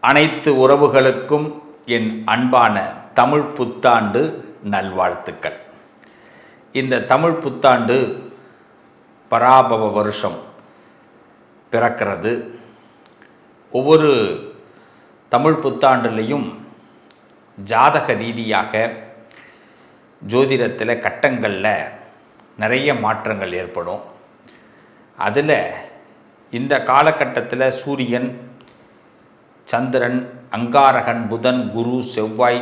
அனைத்து உறவுகளுக்கும் என் அன்பான தமிழ் புத்தாண்டு நல்வாழ்த்துக்கள். இந்த தமிழ் புத்தாண்டு பராபவ வருஷம் பிறக்கிறது. ஒவ்வொரு தமிழ் புத்தாண்டுலேயும் ஜாதக ரீதியாக ஜோதிடத்தில் கட்டங்களில் நிறைய மாற்றங்கள் ஏற்படும். அதில் இந்த காலகட்டத்தில் சூரியன், சந்திரன், அங்காரகன், புதன், குரு, செவ்வாய்,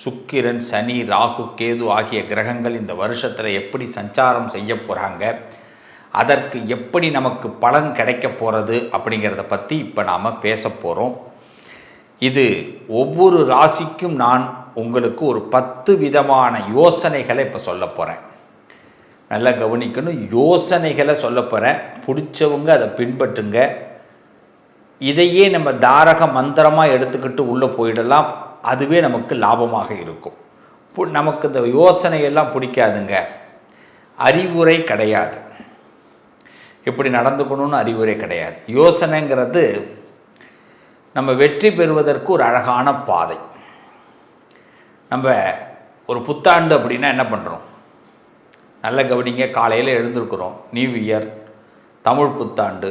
சுக்கிரன், சனி, ராகு, கேது ஆகிய கிரகங்கள் இந்த வருஷத்தில் எப்படி சஞ்சாரம் செய்ய போகிறாங்க, அதற்கு எப்படி நமக்கு பலன் கிடைக்க போகிறது அப்படிங்கிறத பற்றி இப்போ நாம் பேச போகிறோம். இது ஒவ்வொரு ராசிக்கும் நான் உங்களுக்கு ஒரு 10 விதமான யோசனைகளை இப்போ சொல்ல போகிறேன். நல்லா கவனிக்கணும். யோசனைகளை சொல்ல போகிறேன். பிடிச்சவங்க அதை பின்பற்றுங்க. இதையே நம்ம தாரக மந்திரமாக எடுத்துக்கிட்டு உள்ளே போயிடலாம். அதுவே நமக்கு லாபமாக இருக்கும். நமக்கு இந்த யோசனையெல்லாம் பிடிக்காதுங்க. அறிவுரை கிடையாது. எப்படி நடந்துக்கணும்னு அறிவுரை கிடையாது. யோசனைங்கிறது நம்ம வெற்றி பெறுவதற்கு ஒரு அழகான பாதை. நம்ம ஒரு புத்தாண்டு அப்படின்னா என்ன பண்ணுறோம்? நல்ல கவனிங்க. காலையில் எழுந்திருக்கிறோம். நியூ இயர், தமிழ் புத்தாண்டு,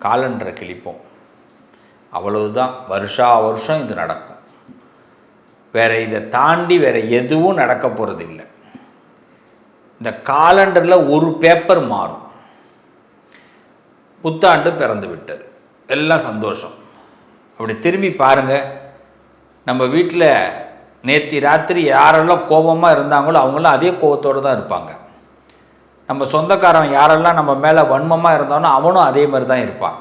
காலண்டரை கிழிப்போம். அவ்வளவுதான். வருஷம் இது நடக்கும். வேறு இதை தாண்டி வேறு எதுவும் நடக்க போகிறது இல்லை. இந்த காலண்டரில் ஒரு பேப்பர் மாறும். புத்தாண்டு பிறந்து விட்டது, எல்லாம் சந்தோஷம். அப்படி திரும்பி பாருங்கள். நம்ம வீட்டில் நேற்று ராத்திரி யாரெல்லாம் கோபமாக இருந்தாங்களோ அவங்களும் அதே கோபத்தோடு தான் இருப்பாங்க. நம்ம சொந்தக்காரன் யாரெல்லாம் நம்ம மேலே வன்மமாக இருந்தாலும் அவனும் அதே மாதிரி தான் இருப்பான்.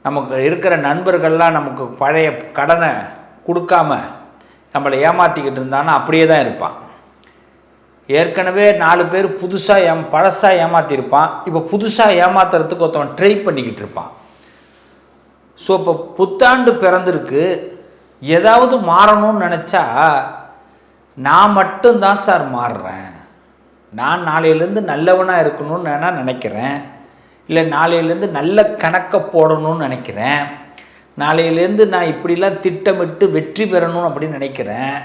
நமக்கு இருக்கிற நண்பர்கள்லாம் நமக்கு பழைய கடனை கொடுக்காம நம்மளை ஏமாற்றிக்கிட்டு இருந்தான்னா அப்படியே தான் இருப்பான். ஏற்கனவே 4 பேர் பழசாக ஏமாற்றிருப்பான். இப்போ புதுசாக ஏமாத்துறதுக்கு ஒருத்தவன் ட்ரை பண்ணிக்கிட்டு இருப்பான். ஸோ இப்போ புத்தாண்டு பிறந்திருக்கு, ஏதாவது மாறணும்னு நினச்சா நான் மட்டும்தான் சார் மாறுறேன். நான் நாளையிலேருந்து நல்லவனாக இருக்கணும்னு நான் நினைக்கிறேன். இல்லை நாளையிலேருந்து நல்ல கணக்கை போடணும்னு நினைக்கிறேன். நாளையிலேருந்து நான் இப்படிலாம் திட்டமிட்டு வெற்றி பெறணும் அப்படின்னு நினைக்கிறேன்.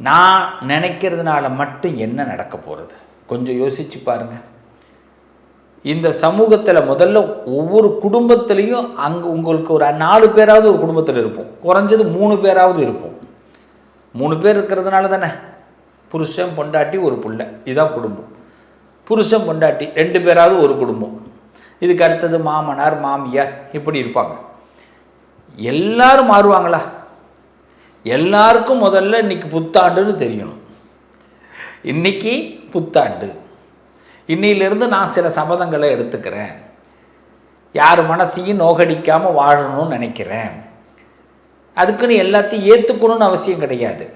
நான் நினைக்கிறதுனால மட்டும் என்ன நடக்க போகிறது? கொஞ்சம் யோசித்து பாருங்கள். இந்த சமூகத்தில் முதல்ல ஒவ்வொரு குடும்பத்துலேயும் அங்கே உங்களுக்கு ஒரு 4 பேராவது ஒரு குடும்பத்தில் இருப்போம். குறைஞ்சது 3 பேராவது இருப்போம். 3 பேர் இருக்கிறதுனால தானே புருஷன், பொண்டாட்டி, ஒரு பிள்ளை, இதுதான் குடும்பம். புருஷன், பொண்டாட்டி 2 பேராவது ஒரு குடும்பம். இதுக்கு அடுத்தது மாமனார், மாமியார், இப்படி இருப்பாங்க. எல்லாரும் மாறுவாங்களா? எல்லாருக்கும் முதல்ல இன்னைக்கு புத்தாண்டுன்னு தெரியணும். இன்னைக்கு புத்தாண்டு, இன்னையிலிருந்து நான் சில சபதங்களை எடுத்துக்கிறேன். யார் மனசையும் நோகடிக்காமல் வாழணும்னு நினைக்கிறேன். அதுக்குன்னு எல்லாத்தையும் ஏற்றுக்கணும்னு அவசியம் கிடையாது.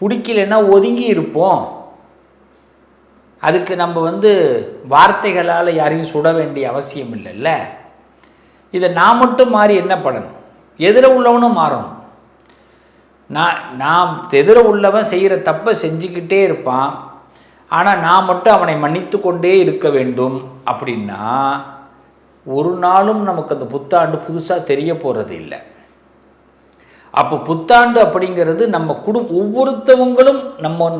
பிடிக்கலைன்னா ஒதுங்கி இருப்போம். அதுக்கு நம்ம வார்த்தைகளால் யாரையும் சுட வேண்டிய அவசியம் இல்லைல்ல. இதை நான் மட்டும் மாறி என்ன பலன்? எதிர உள்ளவனும் மாறணும். நான் எதிர உள்ளவன் செய்கிற தப்பை செஞ்சுக்கிட்டே இருப்பான். ஆனால் நான் மட்டும் அவனை மன்னித்து கொண்டே இருக்க வேண்டும் அப்படின்னா ஒரு நாளும் நமக்கு அந்த புத்தாண்டு புதுசாக தெரிய போகிறது இல்லை. அப்போ புத்தாண்டு அப்படிங்கிறது நம்ம ஒவ்வொருத்தவங்களும்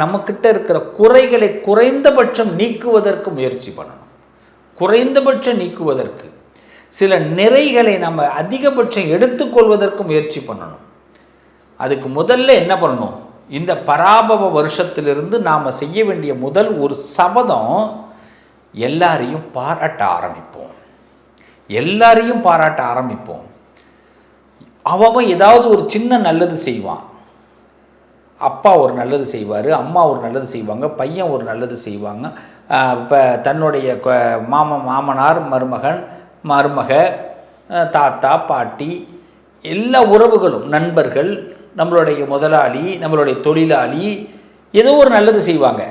நம்மக்கிட்ட இருக்கிற குறைகளை குறைந்தபட்சம் நீக்குவதற்கு முயற்சி பண்ணணும். குறைந்தபட்சம் நீக்குவதற்கு, சில நிறைகளை நம்ம அதிகபட்சம் எடுத்துக்கொள்வதற்கு முயற்சி பண்ணணும். அதுக்கு முதல்ல என்ன பண்ணணும்? இந்த பராபவ வருஷத்திலிருந்து நாம் செய்ய வேண்டிய முதல் ஒரு சபதம், எல்லாரையும் பாராட்ட ஆரம்பிப்போம். எல்லாரையும் பாராட்ட ஆரம்பிப்போம். அவன் ஏதாவது ஒரு சின்ன நல்லது செய்வான். அப்பா ஒரு நல்லது செய்வார், அம்மா ஒரு நல்லது செய்வாங்க, பையன் ஒரு நல்லது செய்வாங்க. இப்போ தன்னுடைய மாமனார், மருமக, தாத்தா, பாட்டி, எல்லா உறவுகளும், நண்பர்கள், நம்மளுடைய முதலாளி, நம்மளுடைய தொழிலாளி ஏதோ ஒரு நல்லது செய்வாங்க.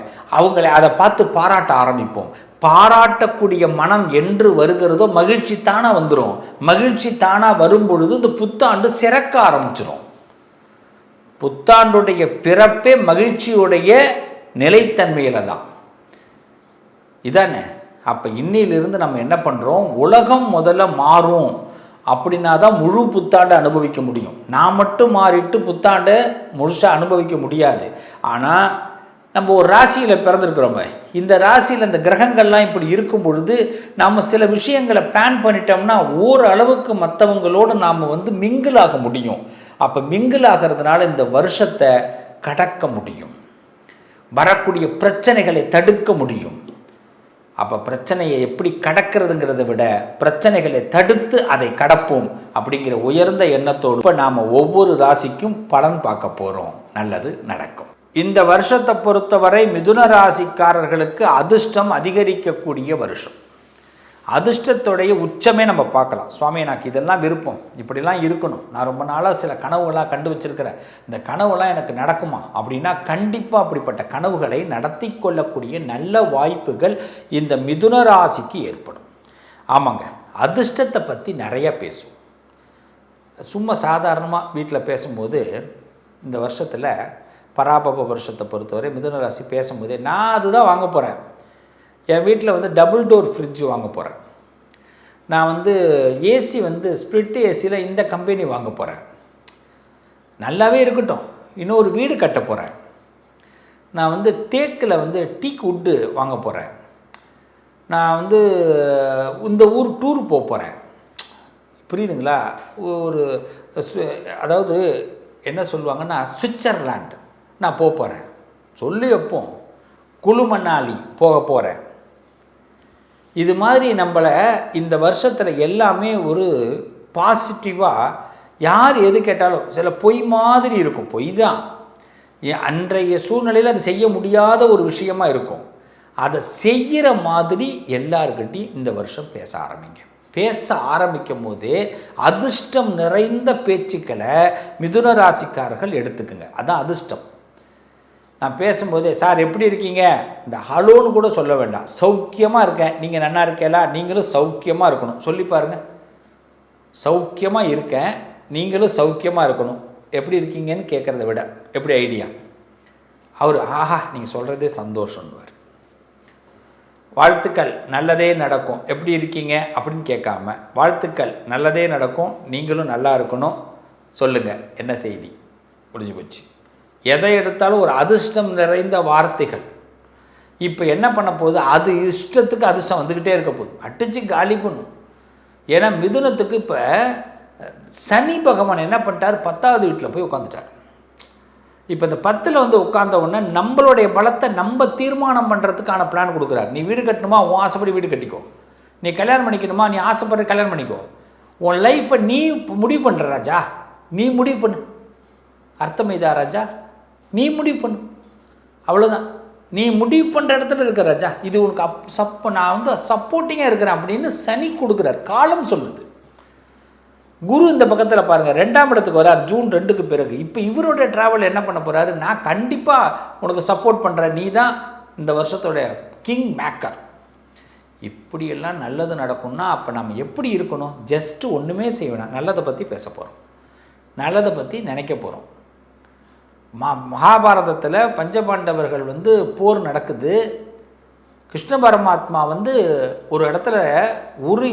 அதை பார்த்து பாராட்ட ஆரம்பிப்போம். பாராட்டக்கூடிய மனம் என்று வருகிறதோ மகிழ்ச்சி தானாக வந்துடும். மகிழ்ச்சி தானாக வரும்பொழுது இந்த புத்தாண்டு சிறக்க ஆரம்பிச்சிடும். புத்தாண்டுடைய பிறப்பே மகிழ்ச்சியுடைய நிலைத்தன்மையில் தான். இதானே? அப்போ இன்னிலிருந்து நம்ம என்ன பண்ணுறோம்? உலகம் முதல்ல மாறும் அப்படின்னா தான் முழு புத்தாண்டை அனுபவிக்க முடியும். நான் மட்டும் மாறிட்டு புத்தாண்டை முழுசாக அனுபவிக்க முடியாது. ஆனால் நம்ம ஒரு ராசியில் பிறந்திருக்கிறோமே, இந்த ராசியில் இந்த கிரகங்கள்லாம் இப்படி இருக்கும் பொழுது நாம் சில விஷயங்களை பிளான் பண்ணிட்டோம்னா ஓரளவுக்கு மற்றவங்களோடு நாம் மிங்கிள் ஆக முடியும். அப்போ மிங்கிள் ஆகிறதுனால இந்த வருஷத்தை கடக்க முடியும், வரக்கூடிய பிரச்சனைகளை தடுக்க முடியும். அப்போ பிரச்சனையை எப்படி கடக்கிறதுங்கிறத விட பிரச்சனைகளை தடுத்து அதை கடப்போம் அப்படிங்கிற உயர்ந்த எண்ணத்தோடு இப்போ நாம் ஒவ்வொரு ராசிக்கும் பலன் பார்க்க போகிறோம். நல்லது நடக்கும். இந்த வருஷத்தை பொறுத்தவரை மிதுன ராசிக்காரர்களுக்கு அதிர்ஷ்டம் அதிகரிக்கக்கூடிய வருஷம். அதிர்ஷ்டத்துடைய உச்சமே நம்ம பார்க்கலாம். சுவாமி, எனக்கு இதெல்லாம் விருப்பம், இப்படிலாம் இருக்கணும், நான் ரொம்ப நாளாக சில கனவுகளாக கண்டு வச்சிருக்கிறேன், இந்த கனவுலாம் எனக்கு நடக்குமா அப்படின்னா கண்டிப்பாக அப்படிப்பட்ட கனவுகளை நடத்தி கொள்ளக்கூடிய நல்ல வாய்ப்புகள் இந்த மிதுன ராசிக்கு ஏற்படும். ஆமாங்க, அதிர்ஷ்டத்தை பற்றி நிறைய பேசுவோம். சும்மா சாதாரணமாக வீட்டில் பேசும்போது இந்த வருஷத்தில் பராபப வருஷத்தை பொறுத்தவரை மிதுன ராசி பேசும்போதே நான் அதுதான் வாங்க போகிறேன், என் வீட்டில் டபுள் டோர் ஃப்ரிட்ஜ் வாங்க போகிறேன், நான் ஏசி ஸ்ப்ளிட் ஏசியில் இந்த கம்பெனி வாங்க போகிறேன், நல்லாவே இருக்கட்டும், இன்னொரு வீடு கட்ட போகிறேன், நான் தேக்கில் டீக் வுட்டு வாங்க போகிறேன், நான் இந்த ஊர் டூர் போக போகிறேன். புரியுதுங்களா? ஒரு அதாவது என்ன சொல்லுவாங்கன்னா சுவிட்சர்லாண்டு நான் போக போகிறேன் சொல்லி வைப்போம், குழு மணாலி போக போகிறேன். இது மாதிரி நம்மளை இந்த வருஷத்தில் எல்லாமே ஒரு பாசிட்டிவாக யார் எது கேட்டாலும் சில பொய் மாதிரி இருக்கும், பொய் தான், அன்றைய சூழ்நிலையில் அது செய்ய முடியாத ஒரு விஷயமா இருக்கும். அதை செய்கிற மாதிரி எல்லார்கிட்டையும் இந்த வருஷம் பேச ஆரம்பிங்க. பேச ஆரம்பிக்கும் போதே அதிர்ஷ்டம் நிறைந்த பேச்சுக்களை மிதுன ராசிக்காரர்கள் எடுத்துக்குங்க. அதுதான் அதிர்ஷ்டம். நான் பேசும்போதே சார் எப்படி இருக்கீங்க, இந்த ஹலோன்னு கூட சொல்ல வேண்டாம், சௌக்கியமாக இருக்கேன், நீங்கள் நல்லா இருக்கேலா, நீங்களும் சௌக்கியமாக இருக்கணும் சொல்லி பாருங்கள். சௌக்கியமாக இருக்கேன், நீங்களும் சௌக்கியமாக இருக்கணும், எப்படி இருக்கீங்கன்னு கேட்குறத விட எப்படி ஐடியா, அவர் ஆஹா நீங்கள் சொல்கிறதே சந்தோஷம்னுவார். வாழ்த்துக்கள் நல்லதே நடக்கும், எப்படி இருக்கீங்க அப்படின்னு கேட்காம வாழ்த்துக்கள் நல்லதே நடக்கும், நீங்களும் நல்லா இருக்கணும் சொல்லுங்கள், என்ன செய்தி, முடிஞ்சு போச்சு. எதை எடுத்தாலும் ஒரு அதிர்ஷ்டம் நிறைந்த வார்த்தைகள். இப்போ என்ன பண்ண போகுது, அது இஷ்டத்துக்கு அதிர்ஷ்டம் வந்துக்கிட்டே இருக்க போகுது, அடிச்சு காலி பண்ணும். ஏன்னா மிதுனத்துக்கு இப்போ சனி பகவான் என்ன பண்ணிட்டார், 10வது வீட்டில் போய் உட்காந்துட்டார். இப்போ இந்த 10ல் உட்கார்ந்த உடனே நம்மளுடைய பலத்தை நம்ம தீர்மானம் பண்ணுறதுக்கான பிளான் கொடுக்குறாரு. நீ வீடு கட்டணுமா, உன் ஆசைப்படி வீடு கட்டிக்கோ, நீ கல்யாணம் பண்ணிக்கணுமா, நீ ஆசைப்படுற கல்யாணம் பண்ணிக்கோ, உன் லைஃப்பை நீ முடிவு பண்ணுற ராஜா, நீ முடிவு பண்ணு. அர்த்தம் இதா ராஜா, நீ முடிவு பண்ணு, அவ்வளோதான். நீ முடிவு பண்ணுற இடத்துல இருக்கிற ராஜா, இது உனக்கு நான் சப்போர்ட்டிங்காக இருக்கிறேன் அப்படின்னு சனி கொடுக்குறார், காலம் சொல்லுது. குரு இந்த பக்கத்தில் பாருங்கள் 2ஆம் இடத்துக்கு வரார் ஜூன் 2க்கு பிறகு. இப்போ இவருடைய ட்ராவல் என்ன பண்ண போகிறாரு, நான் கண்டிப்பாக உனக்கு சப்போர்ட் பண்ணுறேன், நீ தான் இந்த வருஷத்தோடைய கிங் மேக்கர். இப்படியெல்லாம் நல்லது நடக்கும்னா அப்போ நம்ம எப்படி இருக்கணும், ஜஸ்ட்டு ஒன்றுமே செய்யணும், நல்லதை பற்றி பேச போகிறோம், நல்லதை பற்றி நினைக்க போகிறோம். மகாபாரதத்தில் பஞ்சபாண்டவர்கள் போர் நடக்குது. கிருஷ்ண பரமாத்மா ஒரு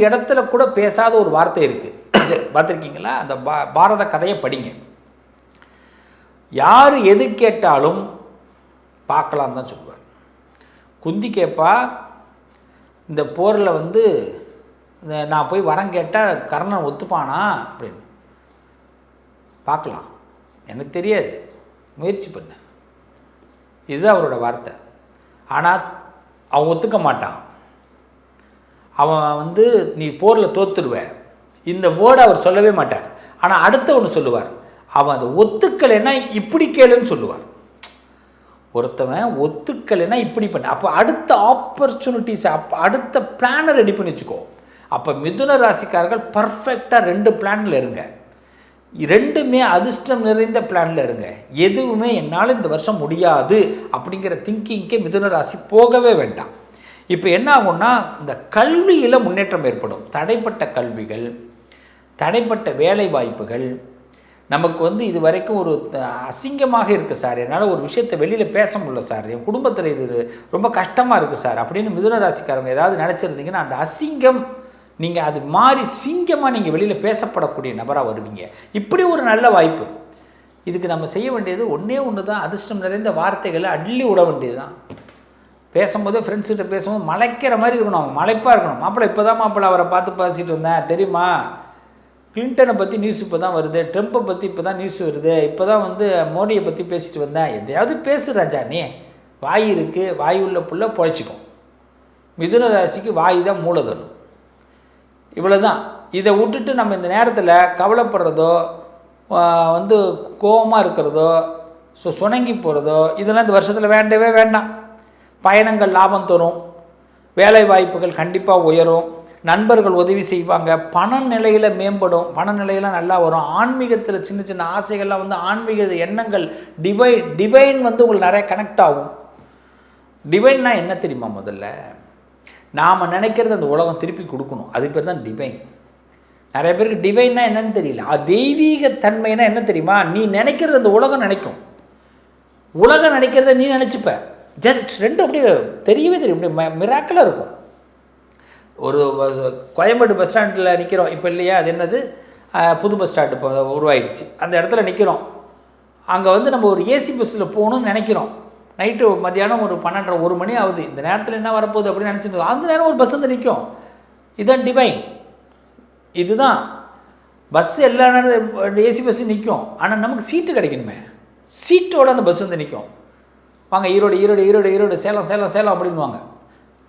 இடத்துல கூட பேசாத ஒரு வார்த்தை இருக்குது, பார்த்துருக்கீங்களா? அந்த பாரத கதையை படிங்க. யார் எது கேட்டாலும் பார்க்கலாம் தான் சொல்லுவார். குந்தி கேட்பா, இந்த போரில் நான் போய் வரம் கேட்டால் கர்ணன் ஒத்துப்பானா அப்படின்னு. பார்க்கலாம், எனக்கு தெரியாது, முயற்சி பண்ண, இதுதான் அவரோட வார்த்தை. ஆனால் அவன் ஒத்துக்க மாட்டான். அவன் நீ போரில் தோத்துடுவேன் இந்த வேர்டை அவர் சொல்லவே மாட்டார். ஆனால் அடுத்த ஒன்று சொல்லுவார், அவன் அதை ஒத்துக்கலைன்னா இப்படி கேளுன்னு சொல்லுவார். ஒருத்தவன் ஒத்துக்கலைன்னா இப்படி பண்ண, அப்போ அடுத்த ஆப்பர்ச்சுனிட்டிஸ், அடுத்த பிளானை ரெடி பண்ணி வச்சுக்கோ. அப்போ மிதுன ராசிக்காரர்கள் பர்ஃபெக்டாக 2 பிளானில் இருங்க, 2மே அதிர்ஷ்டம் நிறைந்த பிளானில் இருங்க. எதுவுமே என்னால் இந்த வருஷம் முடியாது அப்படிங்கிற திங்கிங்கே மிதுன ராசி போகவே வேண்டாம். இப்போ என்ன ஆகும்னா, இந்த கல்வியில் முன்னேற்றம் ஏற்படும். தடைப்பட்ட கல்விகள், தடைப்பட்ட வேலை வாய்ப்புகள், நமக்கு இது வரைக்கும் ஒரு அசிங்கமாக இருக்குது சார், என்னால் ஒரு விஷயத்தை வெளியில் பேச முடியல சார், என் குடும்பத்தில் இது ரொம்ப கஷ்டமாக இருக்குது சார் அப்படின்னு மிதுன ராசிக்காரங்க ஏதாவது நினச்சிருந்தீங்கன்னா அந்த அசிங்கம் நீங்கள் அது மாறி சிங்கமாக நீங்கள் வெளியில் பேசப்படக்கூடிய நபராக வருவீங்க. இப்படி ஒரு நல்ல வாய்ப்பு. இதுக்கு நம்ம செய்ய வேண்டியது ஒன்று தான், அதிர்ஷ்டம் நிறைந்த வார்த்தைகளை அள்ளி விட வேண்டியது தான். பேசும்போது ஃப்ரெண்ட்ஸ்கிட்ட பேசும்போது மலைக்கிற மாதிரி இருக்கணும், அவங்க மலைப்பாக இருக்கணும். மாப்பிள்ளை இப்போ தான் மாப்பிள்ளை அவரை பார்த்து பேசிகிட்டு வந்தேன் தெரியுமா, கிளின்டனை பற்றி நியூஸ் இப்போ தான் வருது, ட்ரம்ப்பை பற்றி இப்போ தான் நியூஸ் வருது, இப்போ தான் மோடியை பற்றி பேசிட்டு வந்தேன். எதையாவது பேசு ராஜா, நீ வாய் இருக்குது, வாய் உள்ள புள்ள பொழைச்சிக்கும். மிதுன ராசிக்கு வாய் தான் மூலதனம். இவ்வளோ தான். இதை விட்டுட்டு நம்ம இந்த நேரத்தில் கவலைப்படுறதோ கோபமாக இருக்கிறதோ சுணங்கி போகிறதோ இதெல்லாம் இந்த வருஷத்தில் வேண்டவே வேண்டாம். பயணங்கள் லாபம் தரும், வேலை வாய்ப்புகள் கண்டிப்பாக உயரும், நண்பர்கள் உதவி செய்வாங்க, பண நிலையில் மேம்படும், பண நிலையெல்லாம் நல்லா வரும். ஆன்மீகத்தில் சின்ன சின்ன ஆசைகள்லாம் ஆன்மீக எண்ணங்கள் டிவைன் உங்களுக்கு நிறைய கனெக்ட் ஆகும். டிவைன்னா என்ன தெரியுமா, முதல்ல நாம் நினைக்கிறது அந்த உலகம் திருப்பி கொடுக்கணும், அது பேர் தான் டிவைன். நிறைய பேருக்கு டிவைன்னா என்னன்னு தெரியல. தெய்வீக தன்மைனா என்ன தெரியுமா, நீ நினைக்கிறது அந்த உலகம் நினைக்கும், உலகம் நினைக்கிறத நீ நினச்சிப்ப. ஜஸ்ட் ரெண்டும் அப்படியே தெரியவே தெரியும், அப்படியே மிராக்கலாக இருக்கும். ஒரு கோயம்பேடு பஸ் ஸ்டாண்டில் நிற்கிறோம் இப்போ இல்லையா, அது என்னது புது பஸ் ஸ்டாண்டு இப்போ உருவாயிடுச்சு, அந்த இடத்துல நிற்கிறோம். அங்கே நம்ம ஒரு ஏசி பஸ்ஸில் போகணும்னு நினைக்கிறோம். நைட்டு மத்தியானம் ஒரு 12:30 1 மணி ஆகுது, இந்த நேரத்தில் என்ன வரப்போகுது அப்படின்னு நினச்சிட்டு அந்த நேரம் ஒரு பஸ் நிற்கும். இதுதான் டிவைன். இதுதான் பஸ் எல்லா நேரம் ஏசி பஸ்ஸு நிற்கும், ஆனால் நமக்கு சீட்டு கிடைக்கணுமே, சீட்டோட அந்த பஸ் நிற்கும். வாங்க ஈரோடு சேலம் அப்படின்வாங்க.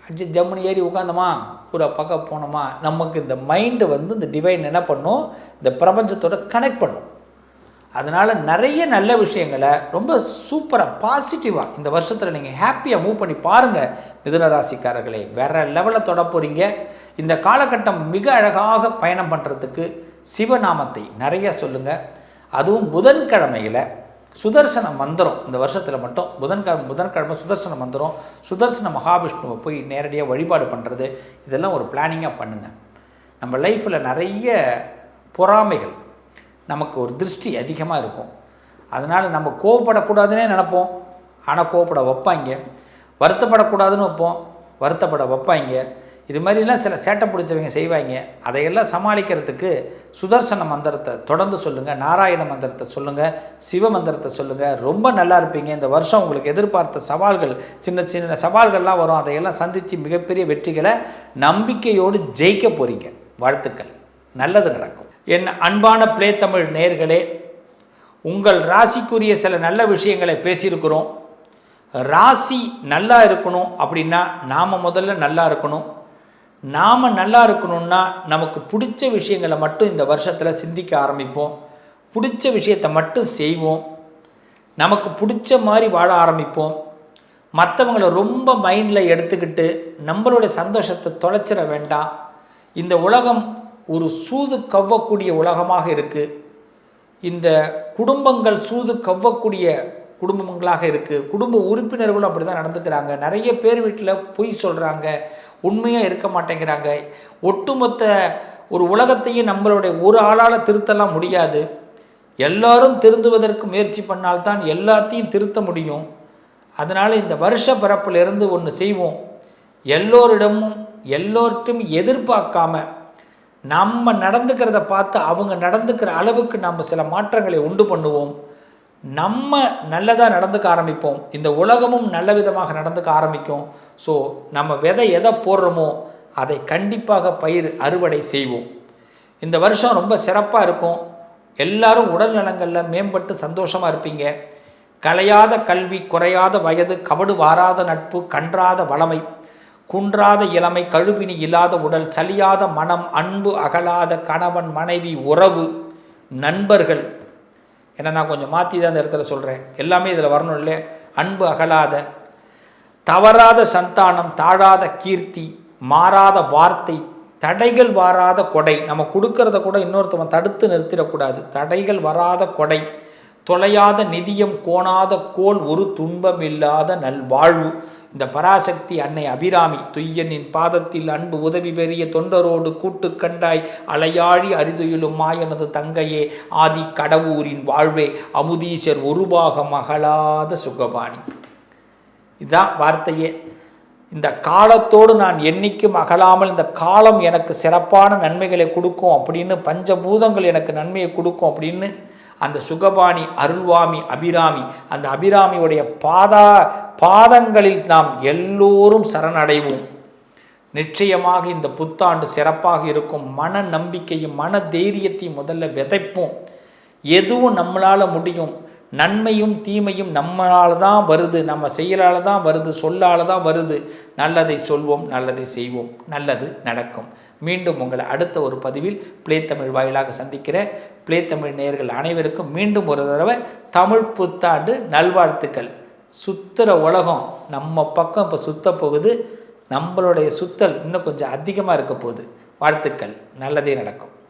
அடிச்சு ஜம்முன்னு ஏறி உட்காந்தோமா, ஒரு பக்கம் போனோமா, நமக்கு இந்த மைண்டு இந்த டிவைன் என்ன பண்ணும், இந்த பிரபஞ்சத்தோட கனெக்ட் பண்ணும். அதனால் நிறைய நல்ல விஷயங்களை ரொம்ப சூப்பராக பாசிட்டிவாக இந்த வருஷத்தில் நீங்கள் ஹாப்பியாக மூவ் பண்ணி பாருங்கள். மிதுன ராசிக்காரர்களே, வேறு லெவலில் தொட போகிறீங்க. இந்த காலகட்டம் மிக அழகாக பயணம் பண்ணுறதுக்கு சிவநாமத்தை நிறைய சொல்லுங்கள். அதுவும் புதன்கிழமையில் சுதர்சன மந்திரம், இந்த வருஷத்தில் மட்டும் புதன்கிழமை சுதர்சன மந்திரம், சுதர்சன மகாவிஷ்ணுவை போய் நேரடியாக வழிபாடு பண்ணுறது, இதெல்லாம் ஒரு பிளானிங்காக பண்ணுங்கள். நம்ம லைஃப்பில் நிறைய பொறாமைகள், நமக்கு ஒரு திருஷ்டி அதிகமாக இருக்கும். அதனால் நம்ம கோவப்படக்கூடாதுன்னே நினப்போம், ஆனால் கோவப்பட வைப்பாங்க. வருத்தப்படக்கூடாதுன்னு வைப்போம், வருத்தப்பட வைப்பாங்க. இது மாதிரிலாம் சில சேட்டை பிடிச்சவங்க செய்வாங்க. அதையெல்லாம் சமாளிக்கிறதுக்கு சுதர்சன மந்திரத்தை தொடர்ந்து சொல்லுங்கள், நாராயண மந்திரத்தை சொல்லுங்கள், சிவ மந்திரத்தை சொல்லுங்கள். ரொம்ப நல்லா இருப்பீங்க. இந்த வருஷம் உங்களுக்கு எதிர்பார்த்த சவால்கள், சின்ன சின்ன சவால்கள்லாம் வரும், அதையெல்லாம் சந்தித்து மிகப்பெரிய வெற்றிகளை நம்பிக்கையோடு ஜெயிக்க போகிறீங்க. வாழ்த்துக்கள், நல்லது நடக்கும். என் அன்பான பிளே தமிழ் நேயர்களே, உங்கள் ராசிக்குரிய சில நல்ல விஷயங்களை பேசியிருக்கிறோம். ராசி நல்லா இருக்கணும் அப்படின்னா நாம் முதல்ல நல்லா இருக்கணும். நாம் நல்லா இருக்கணும்னா நமக்கு பிடிச்ச விஷயங்களை மட்டும் இந்த வருஷத்தில் சிந்திக்க ஆரம்பிப்போம், பிடிச்ச விஷயத்தை மட்டும் செய்வோம், நமக்கு பிடிச்ச மாதிரி வாழ ஆரம்பிப்போம். மற்றவங்களை ரொம்ப மைண்டில் எடுத்துக்கிட்டு நம்மளுடைய சந்தோஷத்தை தொலைச்சிட வேண்டாம். இந்த உலகம் ஒரு சூது கவ்வக்கூடிய உலகமாக இருக்குது. இந்த குடும்பங்கள் சூது கவ்வக்கூடிய குடும்பங்களாக இருக்குது. குடும்ப உறுப்பினர்களும் அப்படி தான் நடந்துக்கிறாங்க. நிறைய பேர் வீட்டில் பொய் சொல்கிறாங்க, உண்மையாக இருக்க மாட்டேங்கிறாங்க. ஒட்டுமொத்த ஒரு உலகத்தையும் நம்மளுடைய ஒரு ஆளால் திருத்தலாம் முடியாது. எல்லாரும் திருந்துவதற்கு முயற்சி பண்ணால்தான் எல்லாத்தையும் திருத்த முடியும். அதனால் இந்த வருஷ பிறப்பிலிருந்து ஒன்று செய்வோம், எல்லோர்ட்டும் எதிர்பார்க்காம நம்ம நடந்துக்கிறத பார்த்து அவங்க நடந்துக்கிற அளவுக்கு நம்ம சில மாற்றங்களை உண்டு பண்ணுவோம். நம்ம நல்லதாக நடந்துக்க ஆரம்பிப்போம், இந்த உலகமும் நல்ல விதமாக நடந்துக்க ஆரம்பிக்கும். ஸோ நம்ம எதை போடுறோமோ அதை கண்டிப்பாக பயிர் அறுவடை செய்வோம். இந்த வருஷம் ரொம்ப சிறப்பாக இருக்கும். எல்லாரும் உடல் நலங்களில் மேம்பட்டு சந்தோஷமாக இருப்பீங்க. கலையாத கல்வி, குறையாத வயது, கபடு வாராத நட்பு, கன்றாத வளமை, குன்றாத இளமை, கழுவினி இல்லாத உடல், சலியாத மனம், அன்பு அகலாத கணவன் மனைவி உறவு, நண்பர்கள். ஏன்னா நான் கொஞ்சம் மாற்றி தான் இந்த இடத்துல சொல்கிறேன், எல்லாமே இதில் வரணும் இல்லை. அன்பு அகலாத, தவறாத சந்தானம், தாழாத கீர்த்தி, மாறாத வார்த்தை, தடைகள் வாராத கொடை. நம்ம கொடுக்கறத கூட இன்னொருத்தவன் தடுத்து நிறுத்திடக்கூடாது. தடைகள் வராத கொடை, தொலையாத நிதியம், கோணாத கோல், ஒரு துன்பம் இல்லாத நல்வாழ்வு. இந்த பராசக்தி அன்னை அபிராமி துய்யனின் பாதத்தில் அன்பு உதவி பெரிய தொண்டரோடு கூட்டு கண்டாய் அலையாழி அரிதுயிலும் மாயனது தங்கையே ஆதி கடவுரின் வாழ்வே அமுதீசர் ஒருபாக மகளாத சுகபாணி. இதுதான் வார்த்தையே. இந்த காலத்தோடு நான் என்னைக்கும் அகலாமல் இந்த காலம் எனக்கு சிறப்பான நன்மைகளை கொடுக்கும் அப்படின்னு, பஞ்சபூதங்கள் எனக்கு நன்மையை கொடுக்கும் அப்படின்னு அந்த சுகபாணி அருள்வாமி அபிராமி, அந்த அபிராமியுடைய பாதங்களில் நாம் எல்லோரும் சரணடைவோம். நிச்சயமாக இந்த புத்தாண்டு சிறப்பாக இருக்கும். மன நம்பிக்கையும் மன தைரியத்தையும் முதல்ல விதைப்போம். எதுவும் நம்மளால் முடியும். நன்மையும் தீமையும் நம்மளால் தான் வருது, நம்ம செயலால் தான் வருது, சொல்லால் தான் வருது. நல்லதை சொல்வோம், நல்லதை செய்வோம், நல்லது நடக்கும். மீண்டும் உங்களை அடுத்த ஒரு பதிவில் பிளே தமிழ் வாயிலாக சந்திக்கிற பிளே தமிழ் நேயர்கள் அனைவருக்கும் மீண்டும் ஒரு தடவை தமிழ் புத்தாண்டு நல்வாழ்த்துக்கள். சுத்துற உலகம் நம்ம பக்கம் இப்போ சுத்த போகுது. நம்மளுடைய சுத்தல் இன்னும் கொஞ்சம் அதிகமாக இருக்க போகுது. வாழ்த்துக்கள். நல்லதே நடக்கும்.